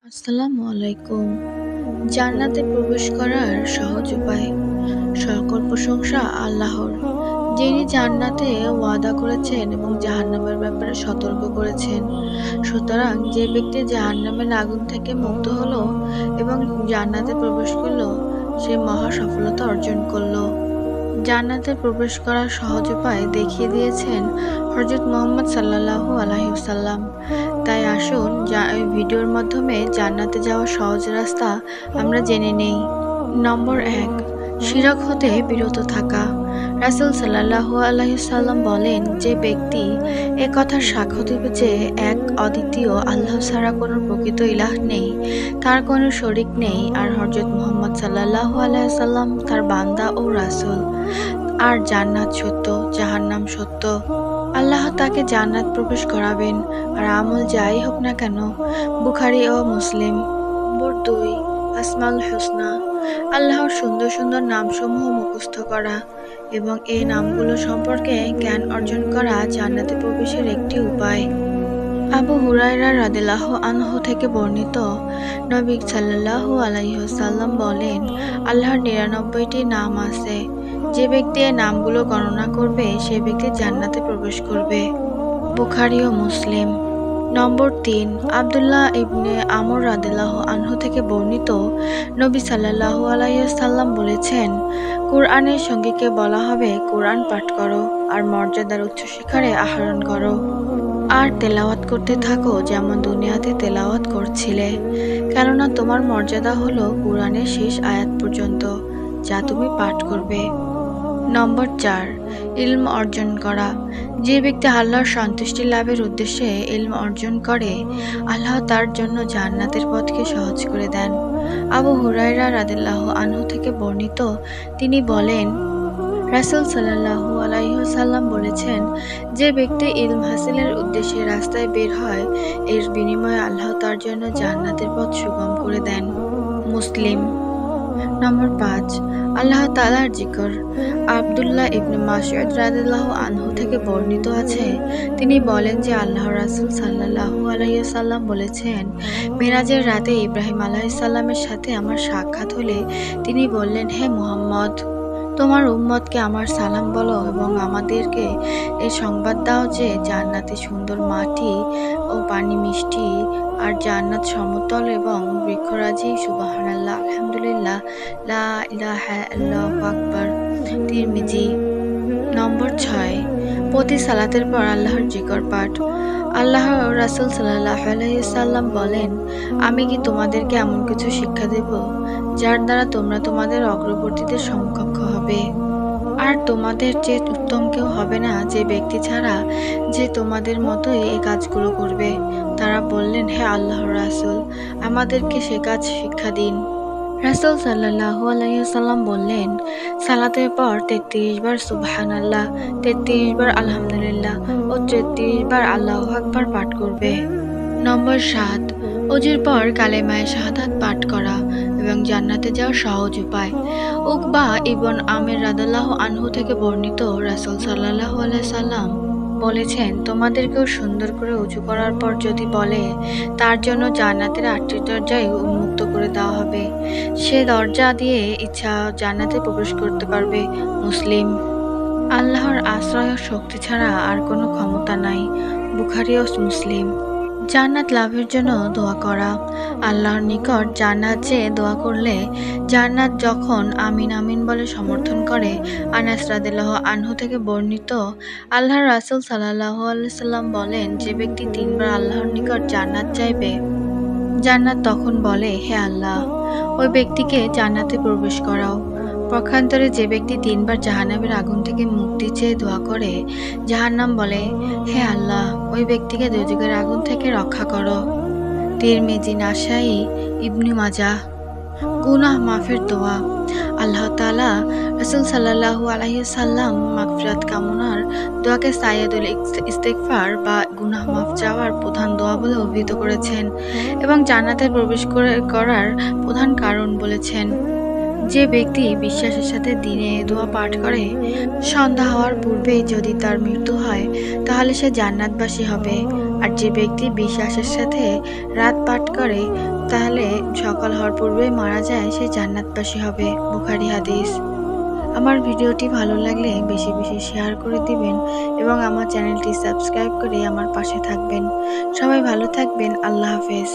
আসসালামু আলাইকুম। জান্নাতে প্রবেশ করার সহজ উপায়। সকল প্রশংসা আল্লাহর, যিনি জান্নাতে ওয়াদা করেছেন এবং জাহান্নামের ব্যাপারে সতর্ক করেছেন। সুতরাং যে ব্যক্তি জাহান্নামের আগুন থেকে মুক্ত হলো এবং জান্নাতে প্রবেশ করলো, সে মহা সফলতা অর্জন করলো। জান্নাতে প্রবেশ করার সহজ উপায় দেখিয়ে দিয়েছেন হযরত মুহাম্মদ সাল্লাল্লাহু আলাইহি ওয়াসাল্লাম। তাই আসুন এই ভিডিওর মাধ্যমে জান্নাতে যাওয়ার সহজ রাস্তা আমরা জেনে নেই। নম্বর ১, শিরক হতে বিরত থাকা। রাসূল সাল্লাল্লাহু আলাইহি ওয়াসাল্লাম বলেন, যে ব্যক্তি এ কথার সাক্ষ্য দেবে যে এক অদ্বিতীয় আল্লাহ ছাড়া কোনো প্রকৃত ইলাহ নেই, তার কোনো শরীক নেই, আর হযরত মুহাম্মদ সাল্লাল্লাহু আলাইহি ওয়াসাল্লাম তার বান্দা ও রাসূল, আর জান্নাত সত্য, জাহান্নাম সত্য, আল্লাহ তাকে জান্নাত প্রবেশ করাবেন, আর আমল যাই হোক না কেন। বুখারী ও মুসলিম। নম্বর ২, আসমাউল হুসনা। আল্লাহর সুন্দর সুন্দর নামসমূহ মুখস্থ করা এবং এই নামগুলো সম্পর্কে জ্ঞান অর্জন করা জান্নাতে প্রবেশের একটি উপায়। আবু হুরায়রা রাদিয়াল্লাহু আনহু থেকে বর্ণিত, নবী সাল্লাল্লাহু আলাইহি ওয়াসাল্লাম বলেন, আল্লাহর ৯৯টি নাম আছে। যে ব্যক্তি এই নামগুলো গণনা করবে, সে ব্যক্তি জান্নাতে প্রবেশ করবে। বুখারী ও মুসলিম। নম্বর ৩, আব্দুল্লাহ ইবনে আমর রাদিয়াল্লাহু আনহু থেকে বর্ণিত, নবী সাল্লাল্লাহু আলাইহি ওয়াসাল্লাম বলেছেন, কুরআনের সঙ্গীকে বলা হবে, কুরআন পাঠ করো আর মর্যাদার উচ্চ শিখরে আরোহণ করো, আর তেলাওয়াত করতে থাকো যেমন দুনিয়াতে তেলাওয়াত করছিলে, কেননা তোমার মর্যাদা হলো কুরআনের শেষ আয়াত পর্যন্ত, যা তুমি পাঠ করবে। নম্বর ৪, ইলম অর্জন করা। যে ব্যক্তি আল্লাহর সন্তুষ্টি লাভের উদ্দেশ্যে ইলম অর্জন করে, আল্লাহ তার জন্য জান্নাতের পথকে সহজ করে দেন। আবু হুরায়রা রাদিয়াল্লাহু আনহু থেকে বর্ণিত, তিনি বলেন, রাসূল সাল্লাল্লাহু আলাইহি ওয়াসাল্লাম বলেছেন, যে ব্যক্তি ইলম হাসিলের উদ্দেশ্যে রাস্তায় বের হয়, এর বিনিময়ে আল্লাহ তার জন্য জান্নাতের পথ সুগম করে দেন। মুসলিম। নম্বর ৫, আল্লাহ তাআলার জিকির। আব্দুল্লাহ ইবনে মাসউদ রাদিয়াল্লাহু আনহু থেকে বর্ণিত আছে, তিনি বলেন যে আল্লাহর রাসূল সাল্লাল্লাহু আলাইহি ওয়াসাল্লাম বলেছেন, মেরাজের রাতে ইব্রাহিম আলাইহিস সালামের সাথে আমার সাক্ষাৎ হলে তিনি বললেন, হে মুহাম্মদ, তোমার উম্মতকে আমার সালাম বলো এবং আমাদেরকে এই সংবাদ দাও যে জান্নাতে সুন্দর মাটি ও পানি মিষ্টি, আর জান্নাত সমতল এবং বৃক্ষরাজি। সুবহানাল্লাহ, আলহামদুলিল্লাহ, লা ইলাহা ইল্লাল্লাহু আকবার। তিরমিজি। নম্বর ৬, প্রতি সালাতের পর আল্লাহর জিকির পাঠ। আল্লাহর রাসূল সাল্লাল্লাহু আলাইহি ওয়াসাল্লাম বলেন, আমি কি তোমাদেরকে এমন কিছু শিক্ষা দেব, যার দ্বারা তোমরা তোমাদের অগ্রবর্তীদের সমকক্ষ হবে? আর তোমাদের চেয়ে উত্তম কেউ হবে না, যে ব্যক্তি ছাড়া যে তোমাদের মতোই এই কাজগুলো করবে। তারা বললেন, হে আল্লাহর রাসূল, আমাদেরকে সে কাজ শিক্ষা দিন। রাসূল সাল্লাল্লাহু আলাইহি ওয়াসাল্লাম বললেন, সালাতের পর ৩৩ বার সুবহানাল্লাহ, ৩৩ বার আলহামদুলিল্লাহ ও ৩৩ বার আল্লাহু আকবার পাঠ করবে। নম্বর ৭, ওযুর পর কালেমায়ে শাহাদাত পাঠ করা এবং জান্নাতে যাওয়ার সহজ উপায়। উকবা ইবন আমির রাদিয়াল্লাহু আনহু থেকে বর্ণিত, রাসূল সাল্লাল্লাহু আলাইহি ওয়াসাল্লাম বলেছেন, তোমাদেরকেও সুন্দর করে ওযু করার পর যদি বলে, তার জন্য জান্নাতের ৮টি দরজাই উন্মুক্ত করে দেওয়া হবে, সে দরজা দিয়ে ইচ্ছা জান্নাতে প্রবেশ করতে পারবে। মুসলিম। আল্লাহর আশ্রয় ও শক্তি ছাড়া আর কোনো ক্ষমতা নাই। বুখারী ও মুসলিম। জান্নাত লাভের জন্য দোয়া করা। আল্লাহর নিকট জান্নাত চেয়ে দোয়া করলে জান্নাত যখন আমিন আমিন বলে সমর্থন করে। আনাস রাদিয়াল্লাহু আনহু থেকে বর্ণিত, আল্লাহর রাসূল সাল্লাল্লাহু আলাইহি ওয়াসাল্লাম বলেন, যে ব্যক্তি ৩ বার আল্লাহর নিকট জান্নাত চাইবে, জান্নাত তখন বলে, হে আল্লাহ, ওই ব্যক্তিকে জান্নাতে প্রবেশ করাও। পক্ষান্তরে যে ব্যক্তি ৩ বার জাহান্নামের আগুন থেকে মুক্তি চেয়ে দোয়া করে, জাহান্নাম বলে, হে আল্লাহ, ওই ব্যক্তিকে দোজখের আগুন থেকে রক্ষা করো। তিরমিজি, নাসাই, ইবনে মাজাহ। গুনাহ মাফের দোয়া। আল্লাহ তাআলা রাসূল সাল্লাল্লাহু আলাইহি ওয়াসাল্লাম মাগফিরাত কামনার দোয়াকে সাইয়্যিদুল ইস্তিগফার বা গুনাহ মাফ চাওয়ার প্রধান দোয়া বলে অভিহিত করেছেন এবং জান্নাতে প্রবেশ করার প্রধান কারণ বলেছেন। যে ব্যক্তি বিশ্বাসের সাথে দিনে দোয়া পাঠ করে, সন্ধ্যা হওয়ার পূর্বেই যদি তার মৃত্যু হয়, তাহলে সে জান্নাতবাসী হবে। আর যে ব্যক্তি বিশ্বাসের সাথে রাত পাঠ করে, তাহলে সকাল হওয়ার পূর্বেই মারা যায় সে জান্নাতবাসী হবে। বুখারী হাদিস। আমার ভিডিওটি ভালো লাগলে বেশি বেশি শেয়ার করে দিবেন এবং আমার চ্যানেলটি সাবস্ক্রাইব করে আমার পাশে থাকবেন। সবাই ভালো থাকবেন। আল্লাহ হাফেজ।